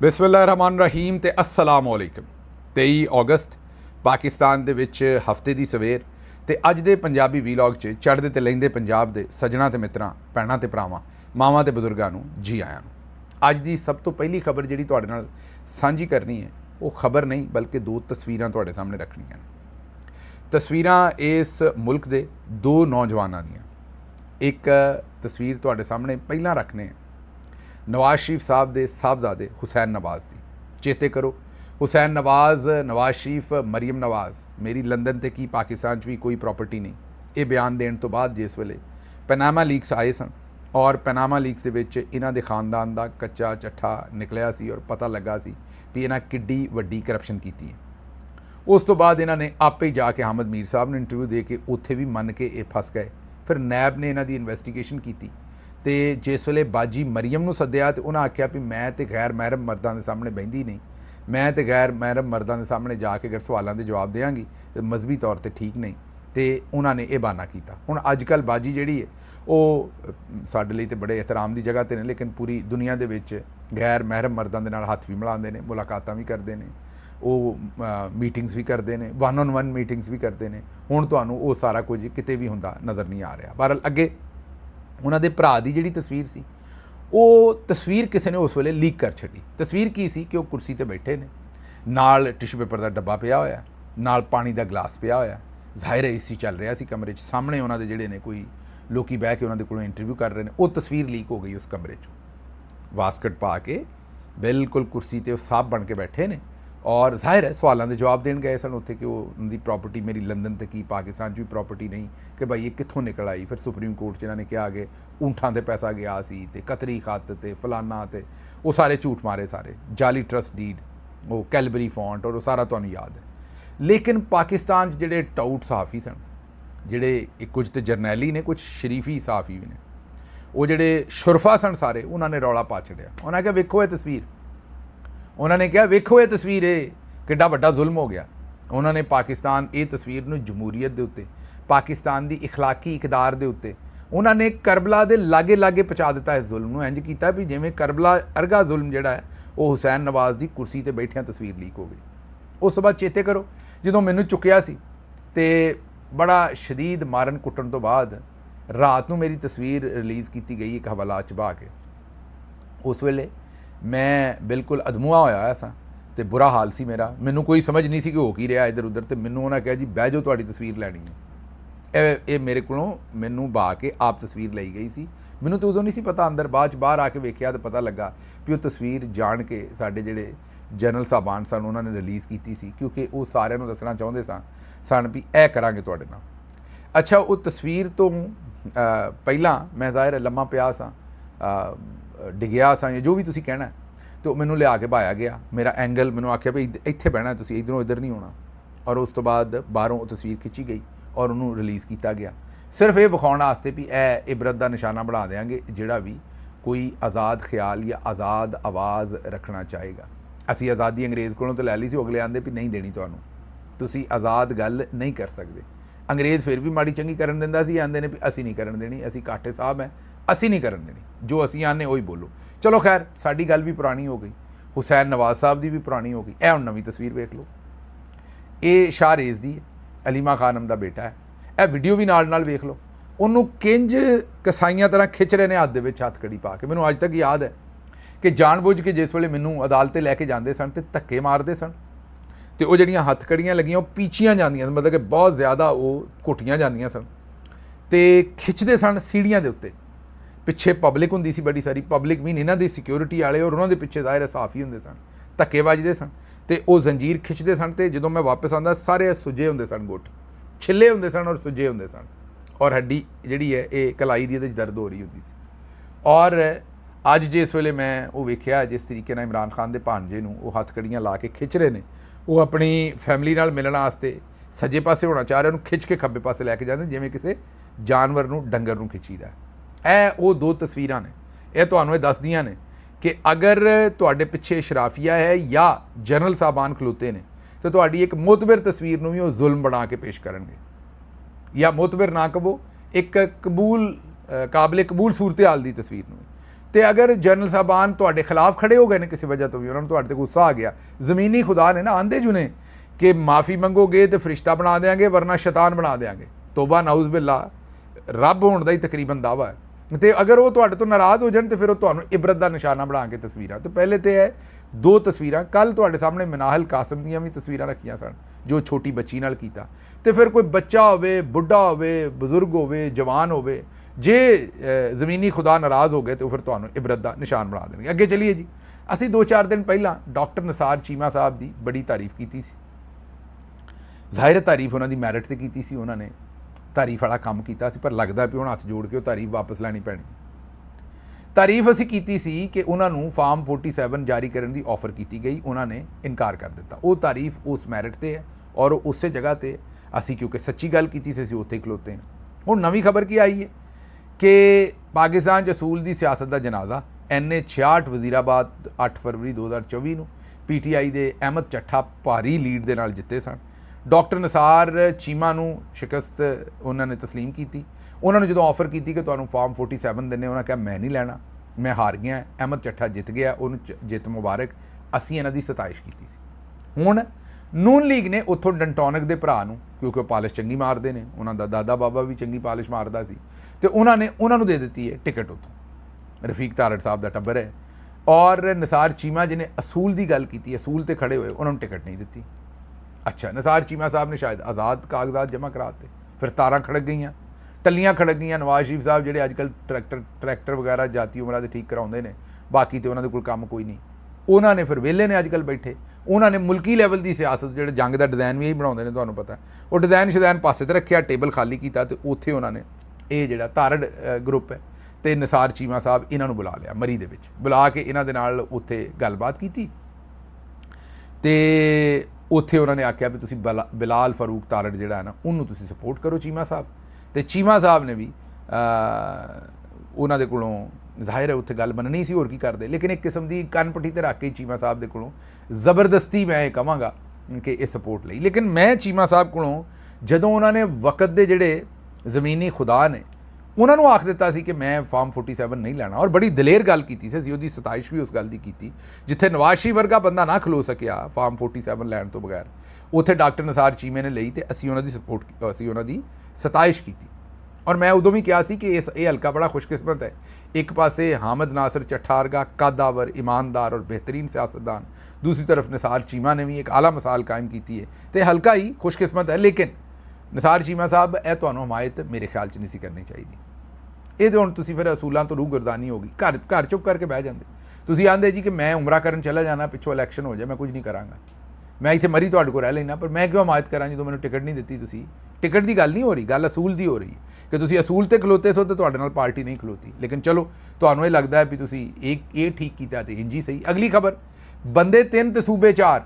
ਬਿਸਮਿल्लाहिर्रहमानिर्रहीम ਤੇ अस्सलाम वालेकुम। 23 ਅਗਸਤ ਪਾਕਿਸਤਾਨ ਦੇ ਵਿੱਚ ਹਫਤੇ ਦੀ ਸਵੇਰ ਤੇ ਅੱਜ ਦੇ ਪੰਜਾਬੀ ਵੀਲੌਗ 'ਚ ਚੜ੍ਹਦੇ ਤੇ ਲੈਂਦੇ ਪੰਜਾਬ ਦੇ ਸੱਜਣਾ ਤੇ ਮਿੱਤਰਾਂ, ਭੈਣਾਂ ਤੇ ਭਰਾਵਾਂ, ਮਾਵਾਂ ਤੇ ਬਜ਼ੁਰਗਾਂ ਨੂੰ ਜੀ ਆਇਆਂ ਨੂੰ। ਅੱਜ ਦੀ ਸਭ ਤੋਂ ਪਹਿਲੀ ਖਬਰ ਜਿਹੜੀ ਤੁਹਾਡੇ ਨਾਲ ਸਾਂਝੀ ਕਰਨੀ ਹੈ ਉਹ ਖਬਰ ਨਹੀਂ ਬਲਕਿ ਦੋ ਤਸਵੀਰਾਂ ਤੁਹਾਡੇ ਸਾਹਮਣੇ ਰੱਖਣੀਆਂ ਨੇ। ਤਸਵੀਰਾਂ ਇਸ ਮੁਲਕ ਦੇ ਦੋ ਨੌਜਵਾਨਾਂ ਦੀਆਂ। ਇੱਕ ਤਸਵੀਰ ਤੁਹਾਡੇ ਸਾਹਮਣੇ ਪਹਿਲਾਂ ਰੱਖਨੇ ਹੈ नवाज शरीफ साहब के साहबजादे हुसैन नवाज की। चेते करो हुसैन नवाज, नवाज शरीफ, मरीम नवाज, मेरी लंदन ते की पाकिस्तान भी कोई प्रॉपर्टी नहीं, ये बयान देने तो बाद जिस वेले पनामा लीक्स आए सन और पनामा लीक्स दे विच इन्हां दे खानदान का कच्चा चट्ठा निकलिया सी और पता लगा सी भी इन्हां किड्डी वड्डी करप्शन की है। उस तो बाद इन्हां ने आपे ही जाके हामिद मीर साहब ने इंटरव्यू दे के उत्थे भी मन के ये फस गए। फिर नैब ने इन्हां दी इन्वेस्टिगेशन की तो जिस वेले बाजी मरीम नूं सद्दिया तो उन्हें आख्या भी मैं तो गैर महरम मर्दां दे सामने बहिंदी नहीं, मैं तो गैर महरम मर्दां दे सामने जाके अगर सवालों के जवाब देंगी तो मजहबी तौर पर ठीक नहीं। तो उन्होंने ये बहाना किया। हुण अजकल बाजी जिहड़ी है वो साडे लई ते बड़े एहतराम की जगह ते ने, लेकिन पूरी दुनिया दे विच गैर महरम मर्दां दे नाल हत्थ भी मिलाते हैं, मुलाकातां भी करते हैं, वो मीटिंग्स भी करते हैं, 1-on-1 मीटिंग्स भी करते हैं। हुण तुहानूं वो सारा कुछ किते भी हुंदा नज़र नहीं आ रहा। बहरहाल अगे उन्हां दे भरा दी जिहड़ी तस्वीर सी वो तस्वीर किसी ने उस वेले लीक कर छड्डी। तस्वीर की सी कि वो कुर्सी ते बैठे ने, नाल टिशू पेपर का डब्बा पिया होया, नाल पानी का गिलास पिया होया, ज़ाहिर है एसी चल रहा सी कमरे च, सामने उन्हां दे जिहड़े ने कोई लोकी बह के उन्हां दे कोलों इंटरव्यू कर रहे हैं। वो तस्वीर लीक हो गई उस कमरे चों, वास्कट पा के बिल्कुल कुर्सी ते साहब बन के बैठे ने और जाहिर है सवालों के जवाब देन गए सन उत्थे कि वो उनकी प्रॉपर्टी मेरी लंदन ते की पाकिस्तान भी प्रॉपर्टी नहीं, कि भाई ये कित्थों निकल आई। फिर सुप्रीम कोर्ट च इन्होंने कहा कि ऊंठां ते पैसा गया सी ते कतरी खत ते फलाना ते वो सारे झूठ मारे, सारे जाली ट्रस्ट डीड, वो कैलबरी फॉन्ट और वो सारा तुहानूं याद है। लेकिन पाकिस्तान जिहड़े टाउट सहाफ़ी सन, जिहड़े कुछ तो जरनैली ने, कुछ शरीफी सहाफ़ी भी ने, वो जिहड़े शुरफा सन सारे उन्होंने रौला पा छड़िया। उन्होंने कहा वेखो ये तस्वीर, उन्होंने कहा वेखो ये तस्वीर है किड्डा वड्डा जुल्म हो गया। उन्होंने पाकिस्तान ये तस्वीर नूं जमहूरीयत दे उत्ते, पाकिस्तान की इखलाकी इकदार दे उत्ते उन्होंने करबला दे लागे लागे पहुँचा दिता। इस जुल्म नूं इंज कीता भी जिवें करबला अरगा जुल्म जिहड़ा है वो हुसैन नवाज की कुर्सी ते बैठिया तस्वीर लीक हो गई। उस बाद चेते करो जदों मैनूं चुक्या सी ते बड़ा शदीद मारन कुट्टण तो बाद रात नूं मेरी तस्वीर रिलीज़ की गई एक हवाला च बहा के। उस वेले मैं बिल्कुल अधमुआ होया सा ते बुरा हाल सी मेरा, मैनू कोई समझ नहीं सी कि हो की रहा इधर उधर। तो मैनू उन्होंने कहा जी बह जाओ तुहाडी तस्वीर लैनी है। ये मेरे कोलों मैनू बहा के आप तस्वीर लाई गई सी। मैनू तो उदों नहीं सी पता, अंदर बाद बाहर आके वेख्या तो पता लगा भी वो तस्वीर जान के साडे जिहड़े जनरल साहबान सन उन्होंने रिलीज़ की सी, क्योंकि वो सारिਆਂ ਨੂੰ दसना चाहुंदे सन भी ऐ करांगे तुहाडे नाल। अच्छा वो तस्वीर तो पहला मैं ज़ाहिर लम्मा पिया सा, डिग्या सा, जो भी तुसी कहना है, तो मैनू लिया के बहाया गया। मेरा एंगल मैनू आख्या भी इत्थे बहना तुसी, इधरों इधर नहीं होना। और उस तो बाद बाहरों तस्वीर खिंची गई और उन्होंने रिलीज़ किया गया, सिर्फ ये विखाउण वास्ते भी ए इबरत का निशाना बना देंगे जिहड़ा भी कोई आज़ाद ख्याल या आज़ाद आवाज़ रखना चाहेगा। असी आज़ादी अंग्रेज़ कोलों तो लै ली सी, अगले आंदे भी नहीं देनी तुहानूं, तुसी आज़ाद गल नहीं कर सकते। अंग्रेज़ फिर भी माड़ी चंगी करन दिंदा सी, आंदे ने भी असी नहीं करन देनी, असी काटे साहब हैं, असी नहीं करन देनी, जो असी आने वही बोलो। चलो खैर साडी गल भी पुरानी हो गई, हुसैन नवाज साहब की भी पुरानी हो गई। हुण नवीं तस्वीर वेख लो, ये शाह रेज़ दी अलीमा खानम का बेटा है। यह वीडियो भी नाल नाल वेख लो, उन्होंने किंज कसाइयां तरह खिंच रहे हैं हत्थ दे विच हथकड़ी पा के। मैनूं अज तक याद है कि जानबूझ के जिस वेले मैनूं अदालते लैके जाते सन तो धक्के मारते सन, तो वो जिहड़ियां हथकड़ियां लगियां वो पीचियां जांदियां, मतलब कि बहुत ज़्यादा वो घुटियां जांदियां सन ते खिंचते सन सीढ़ियां दे उत्ते। पिछे पब्लिक हुंदी सी, बड़ी सारी पब्लिक भी इन्हां दी सिक्योरिटी वाले, और उन्होंने पिछे ज़ाहिर सहाफ़ी हुंदे सन, धक्के वजदे सन ते वो जंजीर खिंचते सन। तो जदों मैं वापस आंदा सारे सुजे हुंदे सन, गुट छिले हुंदे सन और सुजे हुंदे सन, और हड्डी जिहड़ी है ये कलाई दी दर्द हो रही हुंदी सी। और अज जिस वेले मैं वो वेख्या जिस तरीके नाल इमरान खान दे भांजे नूं वो हथकड़ियां ला के खिंच रहे हैं, वो अपनी फैमिली नाल मिलण वास्ते सज्जे पासे होना चाह रहे, उन्होंने खिंच के खब्बे पासे लैके जाते जिवें किसी जानवर नूं डंगर नूं खिंचीदा। ਇਹ वो दो तस्वीरां ने, यह तुहानूं दसदियां ने कि अगर तुहाडे पिछे शराफिया है या जनरल साहबान खलोते ने तो तुहाडी एक मोतबर तस्वीर नूं भी वो जुल्म बना के पेश करनगे, या मोतबर ना कहो एक कबूल काबिल कबूल सूरत हाल की तस्वीर नूं। तो अगर जनरल साहबान तुहाडे खिलाफ खड़े हो गए ने किसी वजह तो भी, उन्होंने तुहाडे ते गुस्सा आ गया, ज़मीनी खुदा ने ना आंदे जुने कि माफ़ी मंगोगे तो फरिश्ता बना देंगे वरना शैतान बना देंगे, तोबा नाउज़ बिल्ला, रब होने का ही तकरीबन दावा है। तो अगर वो तुहाडे तो नाराज़ हो जाए तो फिर तुहानूं इबरत का निशाना बना के तस्वीरां, तो पहले तो है 2 तस्वीरां, कल तुहाडे सामने मनाहल कासम दियां भी तस्वीरां रखियां सन जो छोटी बच्ची नाल कीता, तो फिर कोई बच्चा होवे, बुढ़ा होवे, बजुर्ग होवे, जवान होवे, जे ज़मीनी खुदा नाराज़ हो गए तो फिर तुहानूं इबरत का निशान बना देंगे। अगे चलिए जी, असीं 2-4 दिन पहला डॉक्टर निसार चीमा साहब की बड़ी तारीफ की सी। ज़ाहिर तारीफ उन्होंने मैरिट से की सी, उन्होंने तारीफ वाला काम किया सी, पर लगता भी हुण हथ जोड़ के तारीफ वापस लैनी पैनी। तारीफ असी की सी कि उन्होंने फार्म 47 जारी करने की ऑफर की गई, उन्होंने इनकार कर दिता। वो तारीफ उस मैरिट से है और उस जगह पर असी क्योंकि सच्ची गल की सी उत्थे खलोते हैं। हुण नवीं खबर की आई है कि पाकिस्तान असूल की सियासत का जनाजा NA-66 वजीराबाद 8 फरवरी 2024 ਨੂੰ PTI ਦੇ अहमद ਚੱਠਾ भारी लीड ਦੇ ਨਾਲ ਜਿੱਤੇ ਸਨ। डॉक्टर निसार चीमा ਨੂੰ शिकस्त उन्होंने तस्लीम की। उन्होंने जो ऑफर की कि तुहानूं फार्म 47 देने, उन्होंने कहा मैं नहीं लैना, मैं हार गया, अहमद ਚੱਠਾ जित गया, उन्होंने जित मुबारक, असीं इन्हां दी सताइश की सी। हुण नून लीग ने उत्थों डंटोनिक के भरा नूं, क्योंकि वो पालिश चंगी मारते हैं, उन्हों का दादा बाबा भी चंगी पालिश मारता सी, तो उन्होंने दे दी है टिकट उत्थों। रफीक तारड़ साहब का टब्बर है और निसार चीमा जिन्हें असूल की गल की, असूल तो खड़े हुए, उन्होंने टिकट नहीं दी। अच्छा, निसार चीमा साहब ने शायद आज़ाद कागजात जमा कराते, फिर तारां खड़क गई, टल्लियां खड़क गई। नवाज शरीफ साहब जो अजकल ट्रैक्टर वगैरह जाती उमरां दे ठीक कराउंदे ने, बाकी तो उन्होंने कोई काम कोई नहीं, उन्होंने फिर वेले ने अजकल बैठे, उन्होंने मुल्की लैवल की सियासत जो जंग का डिज़ाइन भी यही बनाते हैं, तुहानूं पता है, वो डिज़ाइन शिज़ाइन पासे तो रखा, टेबल खाली किया, तो उत्थे उन्होंने ये जो तारड़ ग्रुप है तो निसार चीमा साहब इन्हों बुला लिया, मरी दे विच बुला के इन्हां दे नाल उत्थे गलबात की, तो उत्थे उन्होंने आख्या भी तुसीं बिलाल फारूक तारड़ जिहड़ा है ना उन्होंने तुसीं सपोर्ट करो चीमा साहब। तो चीमा साहब ने भी उन्होंने कोलों ज़ाहिर है उत्थे गल बननी सी, होर की करदे, लेकिन एक किस्म की कन पट्टी ते रख के चीमा साहब दे कोलों ज़बरदस्ती मैं कहांगा कि ये सपोर्ट लई। लेकिन मैं चीमा साहब कोलों जदों उन्होंने वक्त दे जिहड़े ज़मीनी खुदा ने उन्होंने आख दिता सी कि मैं फार्म 47 नहीं लैना, और बड़ी दलेर गल की सी, उसकी सताइश भी उस गल की जिथे नवाज शरीफ वर्गा बंदा ना खलो सकिया फार्म 47 लैन तो बगैर, उत्थे डॉक्टर निसार चीमे ने लई, तो असीं उन्हां दी सपोर्ट, असीं उन्हां दी सताइश की। और मैं उदों भी कहा सी कि ये हल्का बड़ा खुशकिस्मत है, एक पासे हामिद नासिर ਚੱਠਾ वर्गा कदावर, ईमानदार और बेहतरीन सियासतदान, दूसरी तरफ निसार चीमा ने भी एक आला मिसाल कायम की है, तो हल्का ही खुशकिस्मत है। लेकिन निसार चीमा साहब यह तुहानूं हमायत मेरे ख्याल च नहीं सी करनी चाहिए। ये तो हुण तुसीं फिर असूलों तो रूह गुरदानी होगी, घर चुप करके बह जाते, तुसीं आंदे जी कि मैं उमरा करन चला जाना, पिछों इलैक्शन हो जाए मैं कुछ नहीं करांगा, मैं इत्थे मरी तुहाडे कोल रह लेना, पर मैं क्यों हमायत करां जो मैनूं टिकट नहीं दी। तुसीं टिकट की गल नहीं हो रही, गल असूल की हो रही कि तुसीं असूल ते खलोते सो तो तुहाडे नाल पार्टी नहीं खलोती। लेकिन चलो तुहानूं ये लगता है भी तुसीं ये ठीक कीता ते इंज ही सही। अगली खबर, बंदे 3 ते सूबे 4,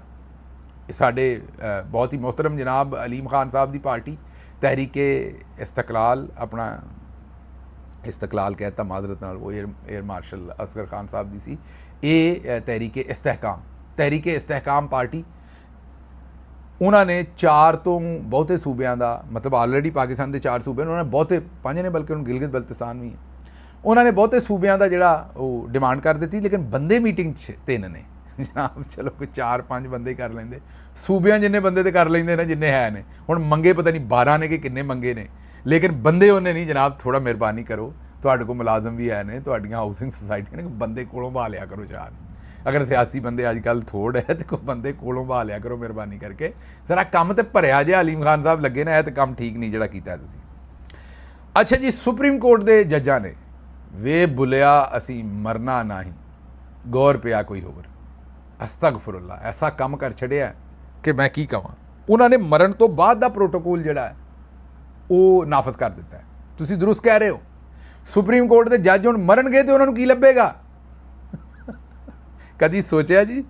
साडे बहुत ही मोहतरम जनाब अलीम खान साहब की पार्टी तहरीके इस्तकलाल, अपना इस्तकलाल कहता माजरत नाल, वो एयर मार्शल असगर खान साहब की सी, ये तहरीके इस्तेहकाम पार्टी, उन्होंने 4 तो बहुते सूबों का, मतलब ऑलरेडी पाकिस्तान के 4 सूबे, उन्होंने बहुते 5 ने, बल्कि गिलगित बल्तिस्तान भी है, उन्होंने बहुते सूबों का जिहड़ा वो डिमांड कर दी, लेकिन बंदे मीटिंग 3 ने जनाब। चलो कोई 4-5 बंदे कर लेंदे, सूबे जिन्ने बंदे तो कर लेंदे ना जिन्ने है ने, हुण मंगे पता नहीं 12 ने कि किन्ने मंगे ने, लेकिन बंदे उन्हें नहीं। जनाब थोड़ा मेहरबानी करो, तुहाडे कोल मुलाजम भी है ने, तुहाडियां हाउसिंग सोसाइटियां ने, बंदे कोलों बहा लिया करो 4। अगर सियासी बंदे अजकल थोड़ है तो कोई बंदे कोलों बहा लिया करो मेहरबानी करके, जरा काम तो भरिया जे अलीम खान साहब लगे ना, तो काम ठीक नहीं जिहड़ा कीता तुसीं। अच्छा जी, सुप्रीम कोर्ट के जजां ने वे बुलिया असी मरना नहीं, गौर पिया कोई होर, अस्तगफुरुल्लाह, ऐसा काम कर छड़िया कि मैं की कहां। उन्होंने मरण तो बाद का प्रोटोकॉल जिहड़ा है वो नाफज कर दिता है। तुसीं दुरुस्त कह रहे हो, सुप्रीम कोर्ट के जज हुण मरन गए तो उन्होंने की लभेगा? कदी सोचा जी?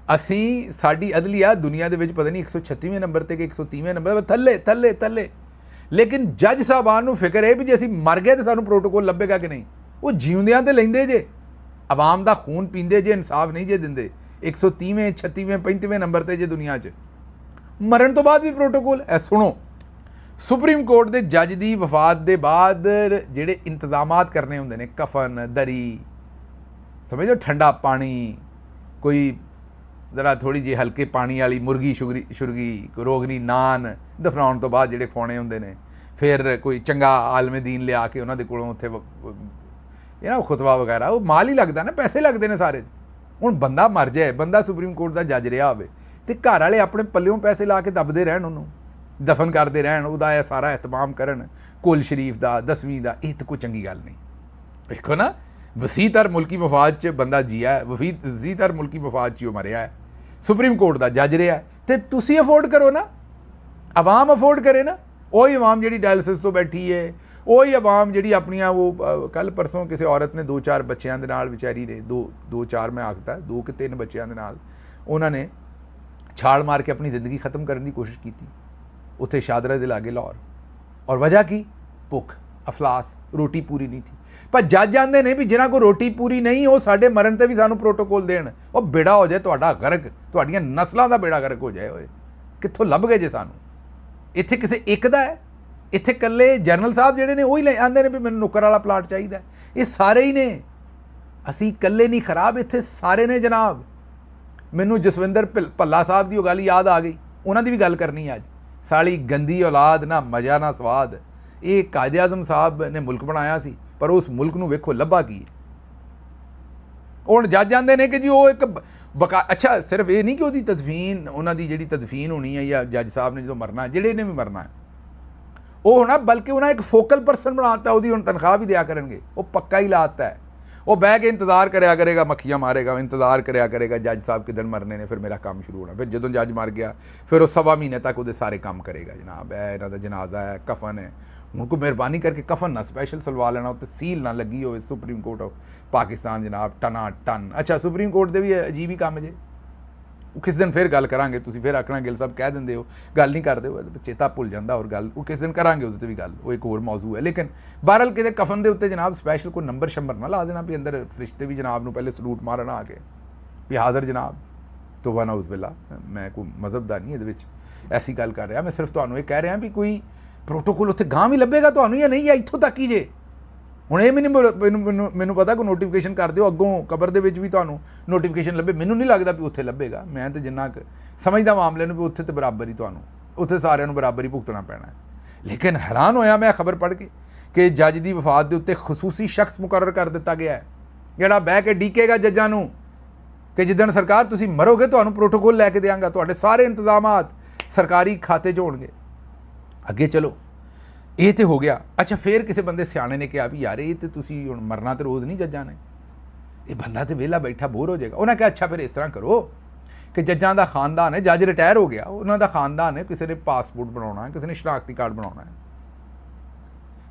असीं साडी अदलिया दुनिया दे विच पता नहीं 136वें नंबर ते कि 130वें नंबर थल्ले थल्ले थल्ले, लेकिन जज साहबान नूं फिक्र है भी जे असीं मर गए तो सानूं प्रोटोकॉल लभेगा कि नहीं। वो जिउंदियां ते लैंदे जे, आवाम दा खून पींदे जे, इंसाफ नहीं जे दिंदे। 130वें 36वें 35वें नंबर ते जे दुनिया च, मरण तो बाद भी प्रोटोकॉल। ऐ सुनो, सुप्रीम कोर्ट के जज की वफात के बाद जिहड़े इंतजामात करने होंदे ने, कफन, दरी, ਸਮਝੋ, ਠੰਡਾ ਪਾਣੀ, ਕੋਈ ਜ਼ਰਾ ਥੋੜ੍ਹੀ ਜਿਹੀ ਹਲਕੇ ਪਾਣੀ ਵਾਲੀ ਮੁਰਗੀ ਸ਼ੁਰਗੀ ਰੋਗਨੀ ਨਾਨ ਦਫਨਾਉਣ ਤੋਂ ਬਾਅਦ ਜਿਹੜੇ ਖਵਾਉਣੇ ਹੁੰਦੇ ਨੇ, ਫਿਰ ਕੋਈ ਚੰਗਾ ਆਲਮੇ ਦੀਨ ਲਿਆ ਕੇ ਉਹਨਾਂ ਦੇ ਕੋਲੋਂ ਉੱਥੇ ਇਹ ਨਾ ਖੁਤਬਾ ਵਗੈਰਾ, ਉਹ ਮਾਲ ਹੀ ਲੱਗਦਾ ਨਾ, ਪੈਸੇ ਲੱਗਦੇ ਨੇ ਸਾਰੇ। ਹੁਣ ਬੰਦਾ ਮਰ ਜਾਏ, ਬੰਦਾ ਸੁਪਰੀਮ ਕੋਰਟ ਦਾ ਜੱਜ ਰਿਹਾ ਹੋਵੇ ਅਤੇ ਘਰ ਵਾਲੇ ਆਪਣੇ ਪੱਲਿਓਂ ਪੈਸੇ ਲਾ ਕੇ ਦੱਬਦੇ ਰਹਿਣ, ਉਹਨੂੰ ਦਫਨ ਕਰਦੇ ਰਹਿਣ, ਉਹਦਾ ਇਹ ਸਾਰਾ ਇਹਤਮਾਮ ਕਰਨ, ਕੁਲ ਸ਼ਰੀਫ ਦਾ, 10ਵੀਂ ਦਾ, ਇਹ ਤਾਂ ਕੋਈ ਚੰਗੀ ਗੱਲ ਨਹੀਂ। ਵੇਖੋ ਨਾ, ਵਸੀਤਰ ਮੁਲਕੀ ਮਫਾਦ 'ਚ ਬੰਦਾ ਜੀਆ ਹੈ, ਵਸੀਤਰ ਮੁਲਕੀ ਮਫਾਦ 'ਚ ਉਹ ਮਰਿਆ ਹੈ, ਸੁਪਰੀਮ ਕੋਰਟ ਦਾ ਜੱਜ ਰਿਹਾ, ਅਤੇ ਤੁਸੀਂ ਅਫੋਰਡ ਕਰੋ ਨਾ, ਆਵਾਮ ਅਫੋਰਡ ਕਰੇ ਨਾ। ਉਹੀ ਆਵਾਮ ਜਿਹੜੀ ਡਾਇਲਿਸਿਸ ਤੋਂ ਬੈਠੀ ਹੈ, ਉਹੀ ਆਵਾਮ ਜਿਹੜੀ ਆਪਣੀਆਂ ਉਹ ਕੱਲ੍ਹ ਪਰਸੋਂ ਕਿਸੇ ਔਰਤ ਨੇ 2-4 ਬੱਚਿਆਂ ਦੇ ਨਾਲ ਵਿਚਾਰੀ ਨੇ, 2-4 ਮੈਂ ਆਖਦਾ 2 ਕਿ 3 ਬੱਚਿਆਂ ਦੇ ਨਾਲ ਉਹਨਾਂ ਨੇ ਛਾਲ ਮਾਰ ਕੇ ਆਪਣੀ ਜ਼ਿੰਦਗੀ ਖਤਮ ਕਰਨ ਦੀ ਕੋਸ਼ਿਸ਼ ਕੀਤੀ ਉੱਥੇ ਸ਼ਾਦਰਾ ਦੇ ਲਾਗੇ ਲਾਹੌਰ। ਔਰ ਵਜ੍ਹਾ ਕੀ? ਭੁੱਖ, ਅਫਲਾਸ, ਰੋਟੀ ਪੂਰੀ ਨਹੀਂ ਥੀ। ਪਰ ਜੱਜ ਆਂਦੇ ਨੇ ਵੀ ਜਿਨ੍ਹਾਂ ਕੋਲ ਰੋਟੀ ਪੂਰੀ ਨਹੀਂ, ਉਹ ਸਾਡੇ ਮਰਨ 'ਤੇ ਵੀ ਸਾਨੂੰ ਪ੍ਰੋਟੋਕੋਲ ਦੇਣ। ਉਹ ਬੇੜਾ ਹੋ ਜਾਏ ਤੁਹਾਡਾ ਗਰਕ, ਤੁਹਾਡੀਆਂ ਨਸਲਾਂ ਦਾ ਬੇੜਾ ਗਰਕ ਹੋ ਜਾਏ। ਹੋਏ ਕਿੱਥੋਂ ਲੱਭ ਗਏ ਜੇ ਸਾਨੂੰ? ਇੱਥੇ ਕਿਸੇ ਇੱਕ ਦਾ ਹੈ? ਇੱਥੇ ਇਕੱਲੇ ਜਨਰਲ ਸਾਹਿਬ ਜਿਹੜੇ ਨੇ ਉਹੀ ਲੈ ਆਉਂਦੇ ਨੇ ਵੀ ਮੈਨੂੰ ਨੁੱਕਰ ਵਾਲਾ ਪਲਾਟ ਚਾਹੀਦਾ? ਇਹ ਸਾਰੇ ਹੀ ਨੇ, ਅਸੀਂ ਇਕੱਲੇ ਨਹੀਂ ਖਰਾਬ, ਇੱਥੇ ਸਾਰੇ ਨੇ ਜਨਾਬ। ਮੈਨੂੰ ਜਸਵਿੰਦਰ ਭੱਲਾ ਸਾਹਿਬ ਦੀ ਉਹ ਗੱਲ ਯਾਦ ਆ ਗਈ, ਉਹਨਾਂ ਦੀ ਵੀ ਗੱਲ ਕਰਨੀ ਅੱਜ। ਸਾਲੀ ਗੰਦੀ ਔਲਾਦ, ਨਾ ਮਜ਼ਾ ਨਾ ਸਵਾਦ। ਇਹ ਕਾਇਦੇ ਆਜ਼ਮ ਸਾਹਿਬ ਨੇ ਮੁਲਕ ਬਣਾਇਆ ਸੀ, ਪਰ ਉਸ ਮੁਲਕ ਨੂੰ ਵੇਖੋ ਲੱਭਾ ਕੀ। ਹੁਣ ਜੱਜ ਜਾਂਦੇ ਨੇ ਕਿ ਜੀ ਉਹ ਇੱਕ ਅੱਛਾ, ਸਿਰਫ ਇਹ ਨਹੀਂ ਕਿ ਉਹਦੀ ਤਦਫੀਨ, ਉਹਨਾਂ ਦੀ ਜਿਹੜੀ ਤਦਫੀਨ ਹੋਣੀ ਹੈ ਜਾਂ ਜੱਜ ਸਾਹਿਬ ਨੇ ਜਦੋਂ ਮਰਨਾ, ਜਿਹੜੇ ਨੇ ਵੀ ਮਰਨਾ ਹੈ ਉਹ ਹੋਣਾ, ਬਲਕਿ ਉਹਨਾਂ ਇੱਕ ਫੋਕਲ ਪਰਸਨ ਬਣਾ ਦਿੱਤਾ, ਉਹਦੀ ਹੁਣ ਤਨਖਾਹ ਵੀ ਦਿਆ ਕਰਨਗੇ। ਉਹ ਪੱਕਾ ਹੀ ਲਾਤਾ ਹੈ। ਉਹ ਬਹਿ ਕੇ ਇੰਤਜ਼ਾਰ ਕਰਿਆ ਕਰੇਗਾ, ਮੱਖੀਆਂ ਮਾਰੇਗਾ, ਇੰਤਜ਼ਾਰ ਕਰਿਆ ਕਰੇਗਾ ਜੱਜ ਸਾਹਿਬ ਕਿਦਣ ਮਰਨੇ ਨੇ, ਫਿਰ ਮੇਰਾ ਕੰਮ ਸ਼ੁਰੂ ਹੋਣਾ। ਫਿਰ ਜਦੋਂ ਜੱਜ ਮਰ ਗਿਆ ਫਿਰ ਉਹ 1.25 ਮਹੀਨੇ ਤੱਕ ਉਹਦੇ ਸਾਰੇ ਕੰਮ ਕਰੇਗਾ। ਜਨਾਬ ਇਹ ਇਹਨਾਂ ਦਾ ਜਨਾਜ਼ਾ ਹੈ, ਕਫਨ ਹੈ, ਹੁਣ ਕੋਈ ਮਿਹਰਬਾਨੀ ਕਰਕੇ ਕਫਨ ਨਾ ਸਪੈਸ਼ਲ ਸਲਵਾ ਲੈਣਾ, ਉੱਤੇ ਸੀਲ ਨਾ ਲੱਗੀ ਹੋਵੇ। ਸੁਪਰੀਮ ਕੋਰਟ ਆਫ ਪਾਕਿਸਤਾਨ ਜਨਾਬ, ਟਨਾ ਟਨ। ਅੱਛਾ, ਸੁਪਰੀਮ ਕੋਰਟ ਦੇ ਵੀ ਅਜੀਬ ਹੀ ਕੰਮ ਜੇ। ਉਹ ਕਿਸ ਦਿਨ ਫਿਰ ਗੱਲ ਕਰਾਂਗੇ, ਤੁਸੀਂ ਫਿਰ ਆਖਣਾ ਗਿੱਲ ਸਾਹਿਬ ਕਹਿ ਦਿੰਦੇ ਹੋ, ਗੱਲ ਨਹੀਂ ਕਰਦੇ ਹੋ, ਚੇਤਾ ਭੁੱਲ ਜਾਂਦਾ। ਔਰ ਗੱਲ ਉਹ ਕਿਸ ਦਿਨ ਕਰਾਂਗੇ, ਉਹਦੇ 'ਤੇ ਵੀ ਗੱਲ, ਉਹ ਇੱਕ ਹੋਰ ਮੌਜੂ ਹੈ। ਲੇਕਿਨ ਬਹਰਹਾਲ ਕਿਤੇ ਕਫਨ ਦੇ ਉੱਤੇ ਜਨਾਬ ਸਪੈਸ਼ਲ ਕੋਈ ਨੰਬਰ ਸ਼ੰਬਰ ਨਾ ਲਾ ਦੇਣਾ ਵੀ ਅੰਦਰ ਫਰਿਸ਼ਤੇ ਵੀ ਜਨਾਬ ਨੂੰ ਪਹਿਲੇ ਸਲੂਟ ਮਾਰਨਾ ਆ ਕੇ ਵੀ ਹਾਜ਼ਰ ਜਨਾਬ। ਤੋਬਾ ਨਾਉਜ਼ ਬਿੱਲਾ, ਮੈਂ ਕੋਈ ਮਜ਼ਹਬ ਦਾ ਨਹੀਂ ਇਹਦੇ ਵਿੱਚ ਐਸੀ ਗੱਲ ਕਰ ਰਿਹਾ, ਮੈਂ ਸਿਰਫ ਤੁਹਾਨੂੰ ਇਹ ਕਹਿ ਰਿਹਾ ਵੀ ਕੋਈ ਪ੍ਰੋਟੋਕੋਲ ਉੱਥੇ ਗਾਂ ਵੀ ਲੱਭੇਗਾ ਤੁਹਾਨੂੰ ਜਾਂ ਨਹੀਂ, ਜਾਂ ਇੱਥੋਂ ਤੱਕ ਹੀ ਜੇ। ਹੁਣ ਇਹ ਮੈਨੂੰ ਪਤਾ ਕੋਈ ਨੋਟੀਫਿਕੇਸ਼ਨ ਕਰ ਦਿਓ ਅੱਗੋਂ ਕਬਰ ਦੇ ਵਿੱਚ ਵੀ ਤੁਹਾਨੂੰ ਨੋਟੀਫਿਕੇਸ਼ਨ ਲੱਭੇ, ਮੈਨੂੰ ਨਹੀਂ ਲੱਗਦਾ ਵੀ ਉੱਥੇ ਲੱਭੇਗਾ। ਮੈਂ ਤਾਂ ਜਿੰਨਾ ਕੁ ਸਮਝਦਾ ਮਾਮਲੇ ਨੂੰ ਵੀ ਉੱਥੇ ਤਾਂ ਬਰਾਬਰ ਹੀ ਤੁਹਾਨੂੰ, ਉੱਥੇ ਸਾਰਿਆਂ ਨੂੰ ਬਰਾਬਰ ਹੀ ਭੁਗਤਣਾ ਪੈਣਾ ਹੈ। ਲੇਕਿਨ ਹੈਰਾਨ ਹੋਇਆ ਮੈਂ ਖਬਰ ਪੜ੍ਹ ਕੇ ਕਿ ਜੱਜ ਦੀ ਵਫਾਤ ਦੇ ਉੱਤੇ ਖਸੂਸੀ ਸ਼ਖਸ ਮੁਕਰਰ ਕਰ ਦਿੱਤਾ ਗਿਆ ਹੈ, ਜਿਹੜਾ ਬਹਿ ਕੇ ਡੀਕੇਗਾ ਜੱਜਾਂ ਨੂੰ ਕਿ ਜਿੱਦਣ ਸਰਕਾਰ ਤੁਸੀਂ ਮਰੋਗੇ ਤੁਹਾਨੂੰ ਪ੍ਰੋਟੋਕੋਲ ਲੈ ਕੇ ਦਿਆਂਗਾ, ਤੁਹਾਡੇ ਸਾਰੇ ਇੰਤਜ਼ਾਮਾਤ ਸਰਕਾਰੀ ਖਾਤੇ 'ਚ ਹੋਣਗੇ। ਅੱਗੇ ਚਲੋ, ਇਹ ਤਾਂ ਹੋ ਗਿਆ। ਅੱਛਾ, ਫਿਰ ਕਿਸੇ ਬੰਦੇ ਸਿਆਣੇ ਨੇ ਕਿਹਾ ਵੀ ਯਾਰ ਇਹ ਤਾਂ ਤੁਸੀਂ ਹੁਣ ਮਰਨਾ ਤਾਂ ਰੋਜ਼ ਨਹੀਂ ਜੱਜਾਂ ਨੇ, ਇਹ ਬੰਦਾ ਤਾਂ ਵਿਹਲਾ ਬੈਠਾ ਬੋਰ ਹੋ ਜਾਏਗਾ। ਉਹਨਾਂ ਕਿਹਾ ਅੱਛਾ ਫਿਰ ਇਸ ਤਰ੍ਹਾਂ ਕਰੋ ਕਿ ਜੱਜਾਂ ਦਾ ਖਾਨਦਾਨ ਹੈ, ਜੱਜ ਰਿਟਾਇਰ ਹੋ ਗਿਆ, ਉਹਨਾਂ ਦਾ ਖਾਨਦਾਨ ਹੈ, ਕਿਸੇ ਨੇ ਪਾਸਪੋਰਟ ਬਣਾਉਣਾ ਹੈ, ਕਿਸੇ ਨੇ ਸ਼ਨਾਖਤੀ ਕਾਰਡ ਬਣਾਉਣਾ ਹੈ,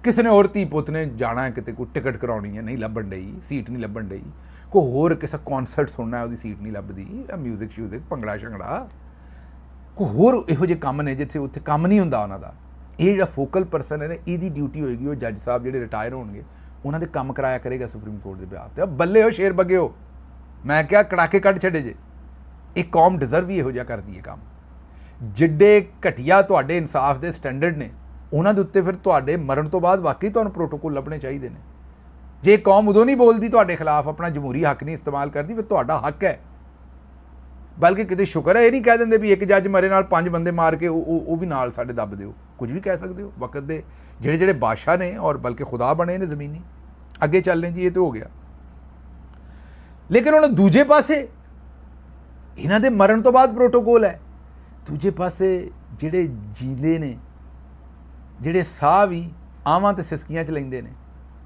ਕਿਸੇ ਨੇ ਹੋਰ ਧੀ ਪੁੱਤ ਨੇ ਜਾਣਾ ਹੈ ਕਿਤੇ, ਕੋਈ ਟਿਕਟ ਕਰਾਉਣੀ ਹੈ, ਨਹੀਂ ਲੱਭਣ ਡਈ, ਸੀਟ ਨਹੀਂ ਲੱਭਣ ਡਈ, ਕੋਈ ਹੋਰ ਕਿਸੇ ਕੌਨਸਰਟ ਸੁਣਨਾ ਹੈ, ਉਹਦੀ ਸੀਟ ਨਹੀਂ ਲੱਭਦੀ, ਮਿਊਜ਼ਿਕ ਸ਼ਿਊਜ਼ਿਕ, ਭੰਗੜਾ ਸ਼ੰਗੜਾ, ਕੋਈ ਹੋਰ ਇਹੋ ਜਿਹੇ ਕੰਮ ਨੇ ਜਿੱਥੇ ਉੱਥੇ ਕੰਮ ਨਹੀਂ ਹੁੰਦਾ ਉਹਨਾਂ ਦਾ। ਇਹ ਜਿਹੜਾ ਫੋਕਲ ਪਰਸਨ ਹੈ ਨਾ, ਇਹਦੀ ਡਿਊਟੀ ਹੋਏਗੀ ਉਹ ਜੱਜ ਸਾਹਿਬ ਜਿਹੜੇ ਰਿਟਾਇਰ ਹੋਣਗੇ ਉਹਨਾਂ ਦੇ ਕੰਮ ਕਰਾਇਆ ਕਰੇਗਾ ਸੁਪਰੀਮ ਕੋਰਟ ਦੇ ਬਿਹਾਫ 'ਤੇ। ਬੱਲੇ ਹੋ ਸ਼ੇਰ ਬੱਗੇ ਹੋ, ਮੈਂ ਕਿਹਾ ਕੜਾਕੇ ਕੱਢ ਛੱਡੇ ਜੇ। ਇਹ ਕੌਮ ਡਿਜ਼ਰਵ ਹੀ ਇਹੋ ਜਿਹਾ ਕਰਦੀ ਹੈ ਕੰਮ। ਜਿੱਡੇ ਘਟੀਆ ਤੁਹਾਡੇ ਇਨਸਾਫ ਦੇ ਸਟੈਂਡਰਡ ਨੇ, ਉਹਨਾਂ ਦੇ ਉੱਤੇ ਫਿਰ ਤੁਹਾਡੇ ਮਰਨ ਤੋਂ ਬਾਅਦ ਵਾਕਈ ਤੁਹਾਨੂੰ ਪ੍ਰੋਟੋਕੋਲ ਲੱਭਣੇ ਚਾਹੀਦੇ ਨੇ। ਜੇ ਕੌਮ ਉਦੋਂ ਨਹੀਂ ਬੋਲਦੀ ਤੁਹਾਡੇ ਖਿਲਾਫ, ਆਪਣਾ ਜਮਹੂਰੀ ਹੱਕ ਨਹੀਂ ਇਸਤੇਮਾਲ ਕਰਦੀ, ਫਿਰ ਤੁਹਾਡਾ ਹੱਕ ਹੈ। ਬਲਕਿ ਕਿਤੇ ਸ਼ੁਕਰ ਹੈ ਇਹ ਨਹੀਂ ਕਹਿ ਦਿੰਦੇ ਵੀ ਇੱਕ ਜੱਜ ਮਰੇ ਨਾਲ 5 ਬੰਦੇ ਮਾਰ ਕੇ ਉਹ ਵੀ ਨਾਲ ਸਾਡੇ ਦੱਬ ਦਿਓ, ਕੁਝ ਵੀ ਕਹਿ ਸਕਦੇ ਹੋ। ਵਕਤ ਦੇ ਜਿਹੜੇ ਬਾਦਸ਼ਾਹ ਨੇ ਔਰ ਬਲਕਿ ਖੁਦਾ ਬਣੇ ਨੇ ਜ਼ਮੀਨੀ, ਅੱਗੇ ਚੱਲਨੇ ਜੀ, ਇਹ ਤਾਂ ਹੋ ਗਿਆ। ਲੇਕਿਨ ਹੁਣ ਦੂਜੇ ਪਾਸੇ ਇਹਨਾਂ ਦੇ ਮਰਨ ਤੋਂ ਬਾਅਦ ਪ੍ਰੋਟੋਕੋਲ ਹੈ, ਦੂਜੇ ਪਾਸੇ ਜਿਹੜੇ ਜੀਂਦੇ ਨੇ, ਜਿਹੜੇ ਸਾਹ ਵੀ ਆਵਾਂ ਤੇ ਸਿਸਕੀਆਂ 'ਚ ਲੈਂਦੇ ਨੇ,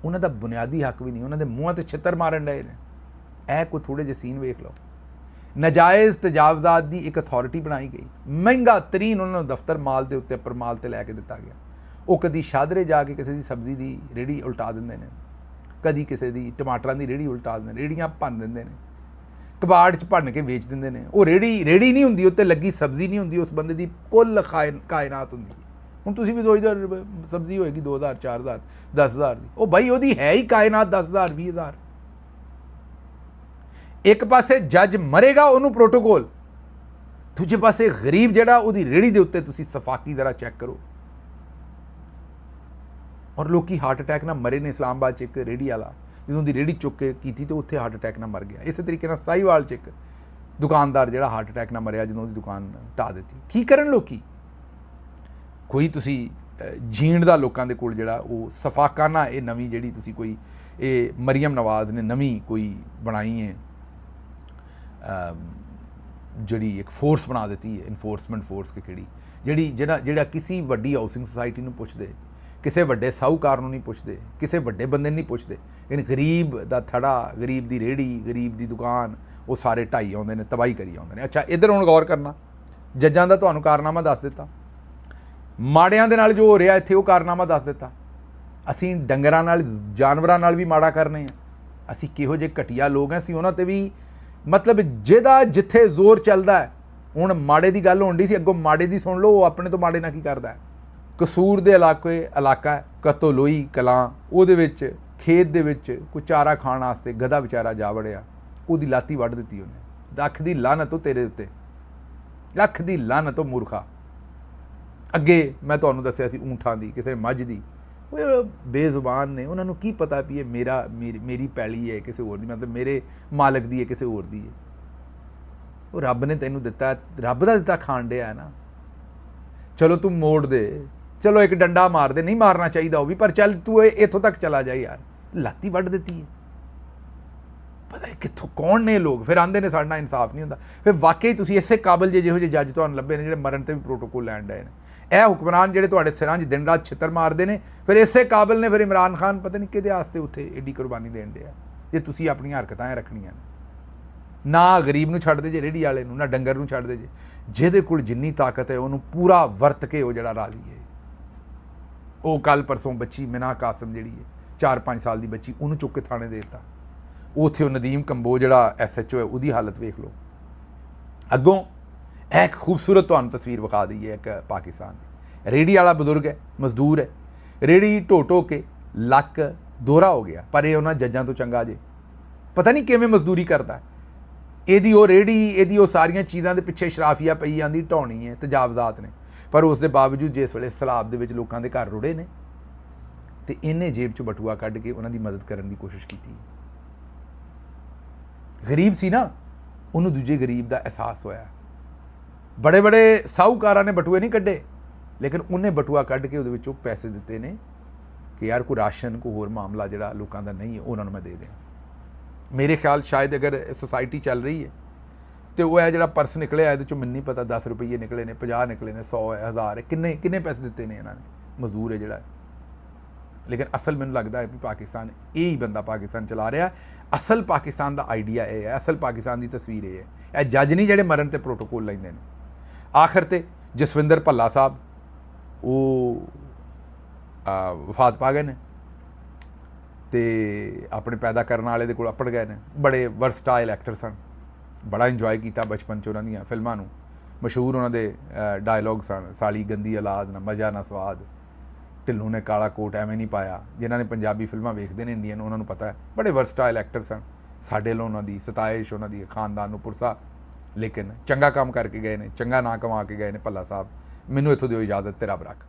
ਉਹਨਾਂ ਦਾ ਬੁਨਿਆਦੀ ਹੱਕ ਵੀ ਨਹੀਂ, ਉਹਨਾਂ ਦੇ ਮੂੰਹਾਂ 'ਤੇ ਛਿੱਤਰ ਮਾਰਨ ਡਏ ਨੇ। ਇਹ ਕੋਈ ਥੋੜ੍ਹੇ ਜਿਹੇ ਸੀਨ ਵੇਖ ਲਓ। ਨਜਾਇਜ਼ ਤਜਾਵਜ਼ਾਤ ਦੀ ਇੱਕ ਅਥਾਰਟੀ ਬਣਾਈ ਗਈ, ਮਹਿੰਗਾ ਤਰੀਨ ਉਹਨਾਂ ਨੂੰ ਦਫ਼ਤਰ ਮਾਲ ਦੇ ਉੱਤੇ, ਪਰਮਾਲ 'ਤੇ ਲੈ ਕੇ ਦਿੱਤਾ ਗਿਆ। ਉਹ ਕਦੀ ਸ਼ਾਦਰੇ ਜਾ ਕੇ ਕਿਸੇ ਦੀ ਸਬਜ਼ੀ ਦੀ ਰੇਹੜੀ ਉਲਟਾ ਦਿੰਦੇ ਨੇ, ਕਦੀ ਕਿਸੇ ਦੀ ਟਮਾਟਰਾਂ ਦੀ ਰੇਹੜੀ ਉਲਟਾ ਦਿੰਦੇ ਨੇ, ਰੇਹੜੀਆਂ ਭੰਨ ਦਿੰਦੇ ਨੇ, ਕਬਾੜ 'ਚ ਭੰਨ ਕੇ ਵੇਚ ਦਿੰਦੇ ਨੇ। ਉਹ ਰੇਹੜੀ ਨਹੀਂ ਹੁੰਦੀ, ਉੱਤੇ ਲੱਗੀ ਸਬਜ਼ੀ ਨਹੀਂ ਹੁੰਦੀ, ਉਸ ਬੰਦੇ ਦੀ ਕੁੱਲ ਕਾਇਨਾਤ ਹੁੰਦੀ। ਹੁਣ ਤੁਸੀਂ ਵੀ ਸੋਚਦੇ ਸਬਜ਼ੀ ਹੋਏਗੀ 2000, 4000, 10000 ਦੀ, ਉਹ ਬਾਈ ਉਹਦੀ ਹੈ ਹੀ ਕਾਇਨਾਤ 10000, 20000। ਇੱਕ ਪਾਸੇ ਜੱਜ ਮਰੇਗਾ, ਉਹਨੂੰ ਪ੍ਰੋਟੋਕੋਲ, ਦੂਜੇ ਪਾਸੇ ਗਰੀਬ ਜਿਹੜਾ ਉਹਦੀ ਰੇਹੜੀ ਦੇ ਉੱਤੇ ਤੁਸੀਂ ਸਫਾਕੀ ਜ਼ਰਾ ਚੈੱਕ ਕਰੋ। ਔਰ ਲੋਕੀ ਹਾਰਟ ਅਟੈਕ ਨਾਲ ਮਰੇ ਨੇ ਇਸਲਾਮਾਬਾਦ 'ਚ, ਇੱਕ ਰੇਹੜੀ ਵਾਲਾ ਜਦੋਂ ਦੀ ਰੇਹੜੀ ਚੁੱਕ ਕੇ ਕੀਤੀ ਤੇ ਉੱਥੇ ਹਾਰਟ ਅਟੈਕ ਨਾਲ ਮਰ ਗਿਆ। ਇਸੇ ਤਰੀਕੇ ਨਾਲ ਸਾਹੀਵਾਲ 'ਚ ਇੱਕ ਦੁਕਾਨਦਾਰ ਜਿਹੜਾ ਹਾਰਟ ਅਟੈਕ ਨਾਲ ਮਰਿਆ ਜਦੋਂ ਉਹਦੀ ਦੁਕਾਨ ਢਾਹ ਦਿੱਤੀ। ਕੀ ਕਰਨ ਲੋਕੀ? ਕੋਈ ਤੁਸੀਂ ਜੀਣ ਦਾ ਲੋਕਾਂ ਦੇ ਕੋਲ ਜਿਹੜਾ ਉਹ ਸਫਾਕਾਨਾ ਇਹ ਨਵੀਂ ਜਿਹੜੀ ਤੁਸੀਂ ਕੋਈ ਇਹ ਮਰੀਮ ਨਵਾਜ਼ ਨੇ ਨਵੀਂ ਕੋਈ ਬਣਾਈ ਹੈ ਜਿਹੜੀ ਇੱਕ ਫੋਰਸ ਬਣਾ ਦਿੱਤੀ ਹੈ, ਇਨਫੋਰਸਮੈਂਟ ਫੋਰਸ ਕਿ ਕਿਹੜੀ ਜਿਹੜਾ ਕਿਸੇ ਵੱਡੀ ਹਾਊਸਿੰਗ ਸੁਸਾਇਟੀ ਨੂੰ ਪੁੱਛਦੇ, ਕਿਸੇ ਵੱਡੇ ਸਾਹੂਕਾਰ ਨੂੰ ਨਹੀਂ ਪੁੱਛਦੇ, ਕਿਸੇ ਵੱਡੇ ਬੰਦੇ ਨੂੰ ਨਹੀਂ ਪੁੱਛਦੇ, ਲੇਕਿਨ ਗਰੀਬ ਦਾ ਥੜਾ, ਗਰੀਬ ਦੀ ਰੇਹੜੀ, ਗਰੀਬ ਦੀ ਦੁਕਾਨ ਉਹ ਸਾਰੇ ਢਾਈ ਆਉਂਦੇ ਨੇ, ਤਬਾਹੀ ਕਰੀ ਆਉਂਦੇ ਨੇ। ਅੱਛਾ, ਇੱਧਰ ਹੁਣ ਗੌਰ ਕਰਨਾ, ਜੱਜਾਂ ਦਾ ਤੁਹਾਨੂੰ ਕਾਰਨਾਮਾ ਦੱਸ ਦਿੱਤਾ, ਮਾੜਿਆਂ ਦੇ ਨਾਲ ਜੋ ਹੋ ਰਿਹਾ ਇੱਥੇ ਉਹ ਕਾਰਨਾਮਾ ਦੱਸ ਦਿੱਤਾ। ਅਸੀਂ ਡੰਗਰਾਂ ਨਾਲ, ਜਾਨਵਰਾਂ ਨਾਲ ਵੀ ਮਾੜਾ ਕਰਨੇ ਆ। ਅਸੀਂ ਕਿਹੋ ਜਿਹੇ ਘਟੀਆ ਲੋਕ ਹਾਂ, ਅਸੀਂ ਉਹਨਾਂ 'ਤੇ ਵੀ ਮਤਲਬ ਜਿਹਦਾ ਜਿੱਥੇ ਜ਼ੋਰ ਚੱਲਦਾ ਹੈ। ਹੁਣ ਮਾੜੇ ਦੀ ਗੱਲ ਹੋਣ ਡਈ ਸੀ, ਅੱਗੋਂ ਮਾੜੇ ਦੀ ਸੁਣ ਲਓ, ਉਹ ਆਪਣੇ ਤੋਂ ਮਾੜੇ ਨਾਲ ਕੀ ਕਰਦਾ ਹੈ। ਕਸੂਰ ਦੇ ਇਲਾਕਾ ਕਤੋਲੋਈ ਕਲਾਂ, ਉਹਦੇ ਵਿੱਚ ਖੇਤ ਦੇ ਵਿੱਚ ਕੋਈ ਚਾਰਾ ਖਾਣ ਵਾਸਤੇ ਗਧਾ ਵਿਚਾਰਾ ਜਾ ਵੜਿਆ, ਉਹਦੀ ਲਾਤੀ ਵੱਢ ਦਿੱਤੀ ਉਹਨੇ। ਲੱਖ ਦੀ ਲਾਹਨਤ ਤੇਰੇ ਉੱਤੇ, ਲੱਖ ਦੀ ਲਾਹਨਤ ਮੂਰਖਾ। ਅੱਗੇ ਮੈਂ ਤੁਹਾਨੂੰ ਦੱਸਿਆ ਸੀ ਊਂਠਾਂ ਦੀ, ਕਿਸੇ ਮੱਝ ਦੀ, ਉਹ ਬੇਜ਼ੁਬਾਨ ਨੇ, ਉਹਨਾਂ ਨੂੰ ਕੀ ਪਤਾ ਵੀ ਇਹ ਮੇਰੀ ਪੈਲੀ ਹੈ ਕਿਸੇ ਹੋਰ ਦੀ, ਮਤਲਬ ਮੇਰੇ ਮਾਲਕ ਦੀ ਹੈ ਕਿਸੇ ਹੋਰ ਦੀ ਹੈ। ਉਹ ਰੱਬ ਨੇ ਤੈਨੂੰ ਦਿੱਤਾ, ਰੱਬ ਦਾ ਦਿੱਤਾ ਖਾਣ ਡਿਆ ਹੈ ਨਾ। ਚਲੋ ਤੂੰ ਮੋੜ ਦੇ, ਚਲੋ ਇੱਕ ਡੰਡਾ ਮਾਰ ਦੇ, ਨਹੀਂ ਮਾਰਨਾ ਚਾਹੀਦਾ ਉਹ ਵੀ, ਪਰ ਚੱਲ ਤੂੰ ਇੱਥੋਂ ਤੱਕ ਚਲਾ ਜਾ ਯਾਰ। ਲਾਤੀ ਵੱਢ ਦਿੱਤੀ ਹੈ। ਪਤਾ ਨਹੀਂ ਕਿੱਥੋਂ ਕੌਣ ਨੇ ਲੋਕ, ਫਿਰ ਆਉਂਦੇ ਨੇ ਸਾਡੇ ਨਾਲ ਇਨਸਾਫ ਨਹੀਂ ਹੁੰਦਾ। ਫਿਰ ਵਾਕਈ ਤੁਸੀਂ ਇਸੇ ਕਾਬਲ ਜਿਹੋ ਜਿਹੇ ਜੱਜ ਤੁਹਾਨੂੰ ਲੱਭੇ ਨੇ ਜਿਹੜੇ ਮਰਨ 'ਤੇ ਵੀ ਪ੍ਰੋਟੋਕੋਲ ਲੈਣ ਡਏ ਨੇ। ਇਹ ਹੁਕਮਰਾਨ ਜਿਹੜੇ ਤੁਹਾਡੇ ਸਿਰਾਂ 'ਚ ਦਿਨ ਰਾਤ ਛਿੱਤਰ ਮਾਰਦੇ ਨੇ, ਫਿਰ ਇਸੇ ਕਾਬਲ ਨੇ ਫਿਰ ਇਮਰਾਨ ਖਾਨ ਪਤਾ ਨਹੀਂ ਕਿਹਦੇ ਵਾਸਤੇ ਉੱਥੇ ਏਡੀ ਕੁਰਬਾਨੀ ਦੇਣ ਡਿਆ, ਜੇ ਤੁਸੀਂ ਆਪਣੀਆਂ ਹਰਕਤਾਂ ਰੱਖਣੀਆਂ ਨੇ। ਨਾ ਗਰੀਬ ਨੂੰ ਛੱਡਦੇ ਜੇ, ਰੇਹੜੀ ਵਾਲੇ ਨੂੰ, ਨਾ ਡੰਗਰ ਨੂੰ ਛੱਡਦੇ ਜੇ। ਜਿਹਦੇ ਕੋਲ ਜਿੰਨੀ ਤਾਕਤ ਹੈ ਉਹਨੂੰ ਪੂਰਾ ਵਰਤ ਕੇ ਉਹ ਜਿਹੜਾ ਰਾਜ਼ੀ ਹੈ। ਉਹ ਕੱਲ ਪਰਸੋਂ ਬੱਚੀ ਮਿਨਾ ਕਾਸਮ ਜਿਹੜੀ ਹੈ 4-5 ਸਾਲ ਦੀ ਬੱਚੀ, ਉਹਨੂੰ ਚੁੱਕ ਕੇ ਥਾਣੇ ਦੇ ਦਿੱਤਾ। ਉੱਥੇ ਉਹ ਨਦੀਮ ਕੰਬੋ ਜਿਹੜਾ SHO ਹੈ ਉਹਦੀ ਹਾਲਤ ਵੇਖ ਲਓ। ਅੱਗੋਂ ਇਹ ਇੱਕ ਖੂਬਸੂਰਤ ਤੁਹਾਨੂੰ ਤਸਵੀਰ ਵਿਖਾ ਦਈਏ ਇੱਕ ਪਾਕਿਸਤਾਨ ਦੀ। ਰੇਹੜੀ ਵਾਲਾ ਬਜ਼ੁਰਗ ਹੈ, ਮਜ਼ਦੂਰ ਹੈ, ਰੇਹੜੀ ਢੋ ਕੇ ਲੱਕ ਦੋਹਰਾ ਹੋ ਗਿਆ, ਪਰ ਇਹ ਉਹਨਾਂ ਜੱਜਾਂ ਤੋਂ ਚੰਗਾ ਜੇ। ਪਤਾ ਨਹੀਂ ਕਿਵੇਂ ਮਜ਼ਦੂਰੀ ਕਰਦਾ। ਇਹਦੀ ਉਹ ਰੇਹੜੀ, ਇਹਦੀ ਉਹ ਸਾਰੀਆਂ ਚੀਜ਼ਾਂ ਦੇ ਪਿੱਛੇ ਸ਼ਰਾਫੀਆ ਪਈ ਜਾਂਦੀ, ਢਾਉਣੀ ਹੈ, ਤਜਾਵਜ਼ਾਤ ਨੇ, ਪਰ ਉਸ ਦੇ ਬਾਵਜੂਦ ਜਿਸ ਵੇਲੇ ਸਲਾਬ ਦੇ ਵਿੱਚ ਲੋਕਾਂ ਦੇ ਘਰ ਰੁੜੇ ਨੇ ਤੇ ਇਹਨੇ ਜੇਬ 'ਚ ਬਟੂਆ ਕੱਢ ਕੇ ਉਹਨਾਂ ਦੀ ਮਦਦ ਕਰਨ ਦੀ ਕੋਸ਼ਿਸ਼ ਕੀਤੀ। ਗਰੀਬ ਸੀ ਨਾ, ਉਹਨੂੰ ਦੂਜੇ ਗਰੀਬ ਦਾ ਅਹਿਸਾਸ ਹੋਇਆ। ਬੜੇ ਬੜੇ ਸਾਹੂਕਾਰਾਂ ਨੇ ਬਟੂਏ ਨਹੀਂ ਕੱਢੇ, ਲੇਕਿਨ ਉਹਨੇ ਬਟੂਆ ਕੱਢ ਕੇ ਉਹਦੇ ਵਿੱਚੋਂ ਪੈਸੇ ਦਿੱਤੇ ਨੇ ਕਿ ਯਾਰ ਕੋਈ ਰਾਸ਼ਨ, ਕੋਈ ਹੋਰ ਮਾਮਲਾ ਜਿਹੜਾ ਲੋਕਾਂ ਦਾ ਨਹੀਂ ਹੈ ਉਹਨਾਂ ਨੂੰ ਮੈਂ ਦੇ ਦਿਆਂ। ਮੇਰੇ ਖਿਆਲ ਸ਼ਾਇਦ ਅਗਰ ਸੁਸਾਇਟੀ ਚੱਲ ਰਹੀ ਹੈ ਤੇ ਉਹ ਹੈ ਜਿਹੜਾ ਪਰਸ ਨਿਕਲਿਆ ਇਹਦੇ 'ਚੋਂ ਮੈਨੂੰ ਨਹੀਂ ਪਤਾ 10 ਰੁਪਈਏ ਨਿਕਲੇ ਨੇ, 50 ਨਿਕਲੇ ਨੇ, 100 ਹੈ, 1000 ਹੈ, ਕਿੰਨੇ ਪੈਸੇ ਦਿੱਤੇ ਨੇ ਇਹਨਾਂ ਨੇ। ਮਜ਼ਦੂਰ ਹੈ ਜਿਹੜਾ। ਲੇਕਿਨ ਅਸਲ ਮੈਨੂੰ ਲੱਗਦਾ ਹੈ ਵੀ ਪਾਕਿਸਤਾਨ ਇਹ ਹੀ ਬੰਦਾ ਪਾਕਿਸਤਾਨ ਚਲਾ ਰਿਹਾ। ਅਸਲ ਪਾਕਿਸਤਾਨ ਦਾ ਆਈਡੀਆ ਇਹ ਹੈ, ਅਸਲ ਪਾਕਿਸਤਾਨ ਦੀ ਤਸਵੀਰ ਇਹ ਹੈ। ਇਹ ਜੱਜ ਨਹੀਂ ਜਿਹੜੇ ਮਰਨ 'ਤੇ ਪ੍ਰੋਟੋਕੋਲ ਲੈਂਦੇ ਨੇ। ਆਖਰ 'ਤੇ ਜਸਵਿੰਦਰ ਭੱਲਾ ਸਾਹਿਬ ਉਹ ਵਫਾਤ ਪਾ ਗਏ ਨੇ ਤੇ ਆਪਣੇ ਪੈਦਾ ਕਰਨ ਵਾਲੇ ਦੇ ਕੋਲ ਅੱਪੜ ਗਏ ਨੇ। ਬੜੇ ਵਰਸਟਾਈਲ ਐਕਟਰ ਸਨ, ਬੜਾ ਇੰਜੋਏ ਕੀਤਾ ਬਚਪਨ 'ਚ ਉਹਨਾਂ ਦੀਆਂ ਫਿਲਮਾਂ ਨੂੰ। ਮਸ਼ਹੂਰ ਉਹਨਾਂ ਦੇ ਡਾਇਲੋਗ ਸਨ, ਸਾਲੀ ਗੰਦੀ ਔਲਾਦ, ਨਾ ਮਜ਼ਾ ਨਾ ਸਵਾਦ, ਢਿੱਲੋਂ ਨੇ ਕਾਲਾ ਕੋਟ ਐਵੇਂ ਨਹੀਂ ਪਾਇਆ। ਜਿਨ੍ਹਾਂ ਨੇ ਪੰਜਾਬੀ ਫਿਲਮਾਂ ਵੇਖਦੇ ਨੇ ਇੰਡੀਅਨ, ਉਹਨਾਂ ਨੂੰ ਪਤਾ ਹੈ ਬੜੇ ਵਰਸਟਾਈਲ ਐਕਟਰ ਸਨ। ਸਾਡੇ ਵੱਲੋਂ ਉਹਨਾਂ ਦੀ ਸਤਾਇਸ਼, ਉਹਨਾਂ ਦੀ ਖਾਨਦਾਨ ਨੂੰ ਪੁਰਸਾ, ਲੇਕਿਨ ਚੰਗਾ ਕੰਮ ਕਰਕੇ ਗਏ ਨੇ, ਚੰਗਾ ਨਾਂ ਕਮਾ ਕੇ ਗਏ ਨੇ ਭੱਲਾ ਸਾਹਿਬ। ਮੈਨੂੰ ਇੱਥੋਂ ਦਿਓ ਇਜਾਜ਼ਤ, ਤੇ ਰੱਬ ਰੱਖ।